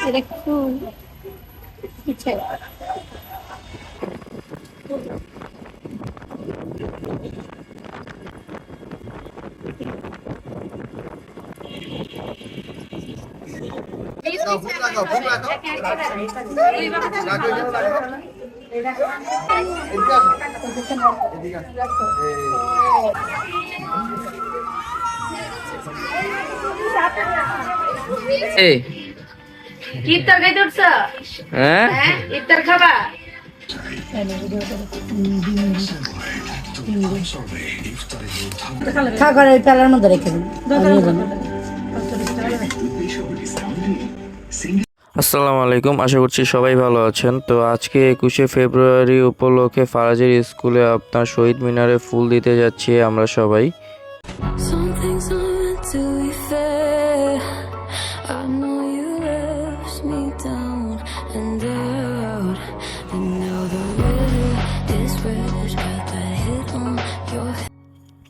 এটা ফুল ইচ্ছে এই ইফতার খাইতে উঠছ? হ্যাঁ হ্যাঁ ইফতার খাবা? খাবারের পেলার মধ্যে রেখে দিন। আসসালামু আলাইকুম, আশা করছি সবাই ভালো আছেন। তো আজকে 21শে ফেব্রুয়ারি উপলক্ষে ফারাজের স্কুলে আপনার শহীদ মিনারে ফুল দিতে যাচ্ছি আমরা সবাই। Some things aren't meant to be fair. I know you left me down and out, and now the river is red. Got that hit on your head.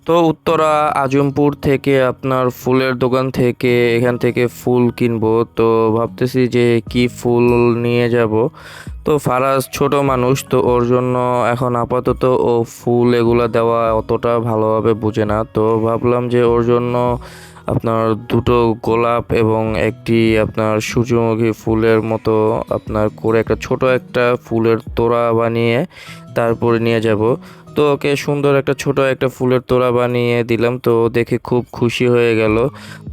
তো উত্তরা আজমপুর থেকে আপনার ফুলের দোকান থেকে এখান থেকে ফুল কিনবো। তো ভাবতেছি যে কি ফুল নিয়ে যাব। তো ফারাজ ছোট মানুষ, তো ওর জন্য এখন আপাতত ও ফুল এগুলো দেওয়া অতটা ভালোভাবে বুঝে না। তো ভাবলাম যে ওর জন্য আপনার দুটো গোলাপ এবং একটি আপনার সূর্যমুখী ফুলের মতো আপনার করে একটা ছোট একটা ফুলের তোড়া বানিয়ে তারপরে নিয়ে যাব। তো ওকে সুন্দর একটা ছোট একটা ফুলের তোড়া বানিয়ে দিলাম। তো দেখে খুব খুশি হয়ে গেল।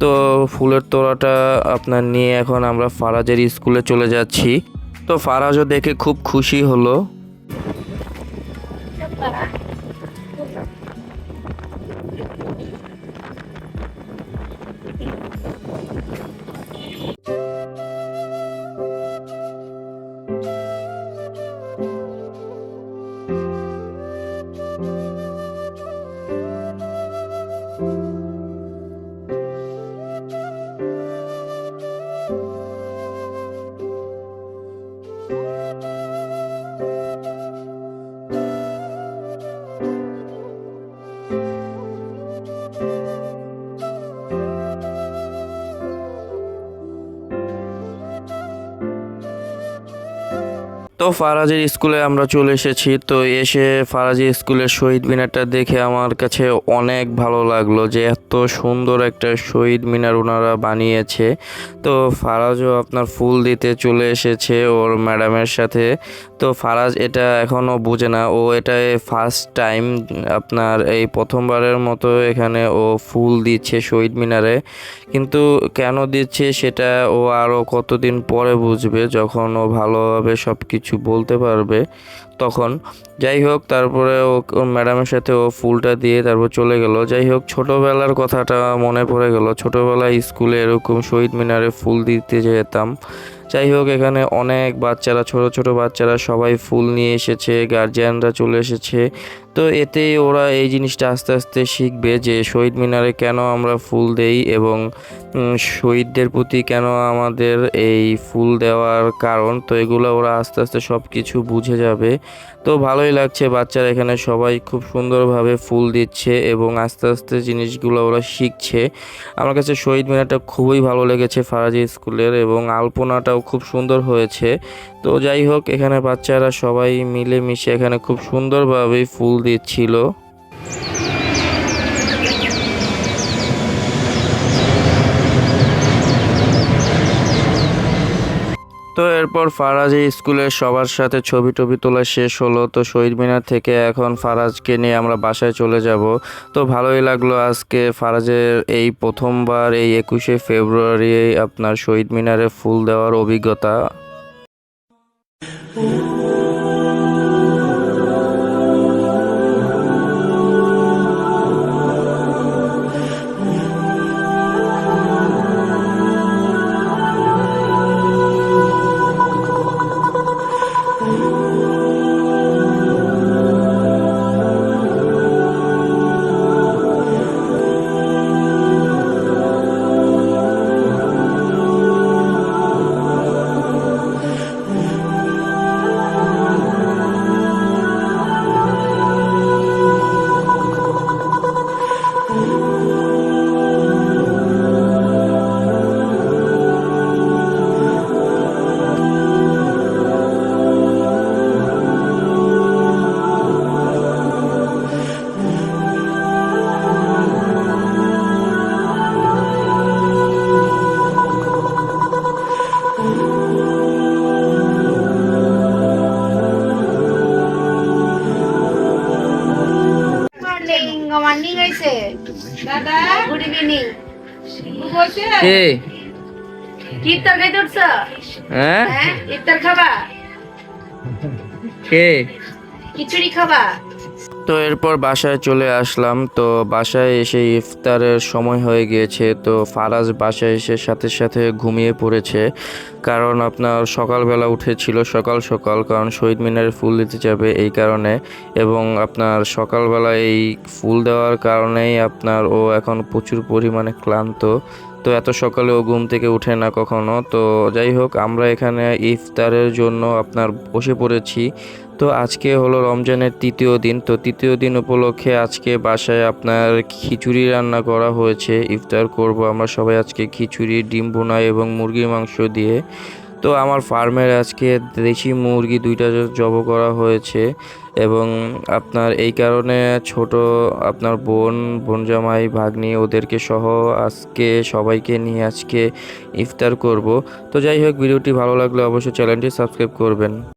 তো ফুলের তোড়াটা আপনার নিয়ে এখন আমরা ফারাজের স্কুলে চলে যাচ্ছি। তো ফারাজও দেখে খুব খুশি হলো। তো ফারাজের স্কুলে আমরা চলে এসেছি। তো এসে ফারাজের স্কুলের শহীদ মিনারটা দেখে আমার কাছে অনেক ভালো লাগলো যে এত সুন্দর একটা শহীদ মিনার ওনারা বানিয়েছে। তো ফারাজও আপনার ফুল দিতে চলে এসেছে ওর ম্যাডামের সাথে। তো ফারাজ এটা এখনও বোঝে না, ও এটা ফার্স্ট টাইম আপনার এই প্রথমবারের মতো এখানে ও ফুল দিচ্ছে শহীদ মিনারে। কিন্তু কেন দিচ্ছে সেটা ও আরও কতদিন পরে বুঝবে, যখন ও ভালোভাবে সব কিছু বলতে পারবে তখন। যাই হোক, তারপরে ও ওর ম্যাডামের সাথে ও ফুলটা দিয়ে তারপর চলে গেল। যাই হোক, ছোটোবেলার কথাটা মনে পড়ে গেল, ছোটোবেলায় স্কুলে এরকম শহীদ মিনারে ফুল দিতে যেতাম। যাই হোক, এখানে অনেক বাচ্চারা, ছোট ছোট বাচ্চারা সবাই ফুল নিয়ে এসেছে, গার্জিয়ানরা চলে এসেছে। তো এতেই ওরা এই জিনিসটা আস্তে আস্তে শিখবে যে শহীদ মিনারে কেন আমরা ফুল দেই এবং শহীদদের প্রতি কেন আমাদের এই ফুল দেওয়ার কারণ। তো এগুলো ওরা আস্তে আস্তে সব কিছু বুঝে যাবে। তো ভালোই লাগছে, বাচ্চারা এখানে সবাই খুব সুন্দরভাবে ফুল দিচ্ছে এবং আস্তে আস্তে জিনিসগুলো ওরা শিখছে। আমার কাছে শহীদ মিনারটা খুবই ভালো লেগেছে ফারাজি স্কুলের, এবং আলপনাটাও খুব সুন্দর হয়েছে। তো যাই হোক, এখানে বাচ্চারা সবাই মিলেমিশে এখানে খুব সুন্দরভাবেই ফুল দিচ্ছিল। তো এরপর ফারাজি স্কুলের সবার সাথে ছবি টবি তোলা শেষ হলো। তো শহীদ মিনার থেকে এখন ফারাজকে নিয়ে আমরা বাসায় চলে যাব। তো ভালোই লাগলো আজকে ফারাজের এই প্রথমবার এই 21শে ফেব্রুয়ারি আপনার শহীদ মিনারে ফুল দেওয়ার অভিজ্ঞতা। কে কি ইফতার খাইতে উঠছ? হ্যাঁ হ্যাঁ, ইফতার খাবা? কে খিচুড়ি খাবা? তো এরপর বাসায় চলে আসলাম। তো বাসায় এসে ইফতারের সময় হয়ে গিয়েছে। তো ফারাজ বাসায় এসে সাথে সাথে ঘুমিয়ে পড়েছে, কারণ আপনার সকালবেলা উঠেছিল সকাল সকাল, কারণ শহীদ মিনারে ফুল দিতে যাবে এই কারণে। এবং আপনার সকালবেলা এই ফুল দেওয়ার কারণেই আপনার ও এখন প্রচুর পরিমাণে ক্লান্ত। তো এত সকালে ও ঘুম থেকে উঠে না কখনো। তো যাই হোক, আমরা এখানে ইফতারের জন্য আপনার বসে পড়েছি। তো আজকে হলো রমজানের তৃতীয় দিন। তো তৃতীয় দিন উপলক্ষে আজকে বাসায় আপনার খিচুড়ি রান্না করা হয়েছে। ইফতার করব আমরা সবাই আজকে খিচুড়ি, ডিম ভুনা এবং মুরগির মাংস দিয়ে। তো আমার ফার্মের আজকে দেশি মুরগি 2টা জব করা হয়েছে, এবং আপনার এই কারণে ছোট আপনার বোন জামাই ভাগ্নি ওদেরকে সহ আজকে সবাইকে নিয়ে আজকে ইফতার করব। তো যাই হোক, ভিডিওটি ভালো লাগলে অবশ্যই চ্যানেলটি সাবস্ক্রাইব করবেন।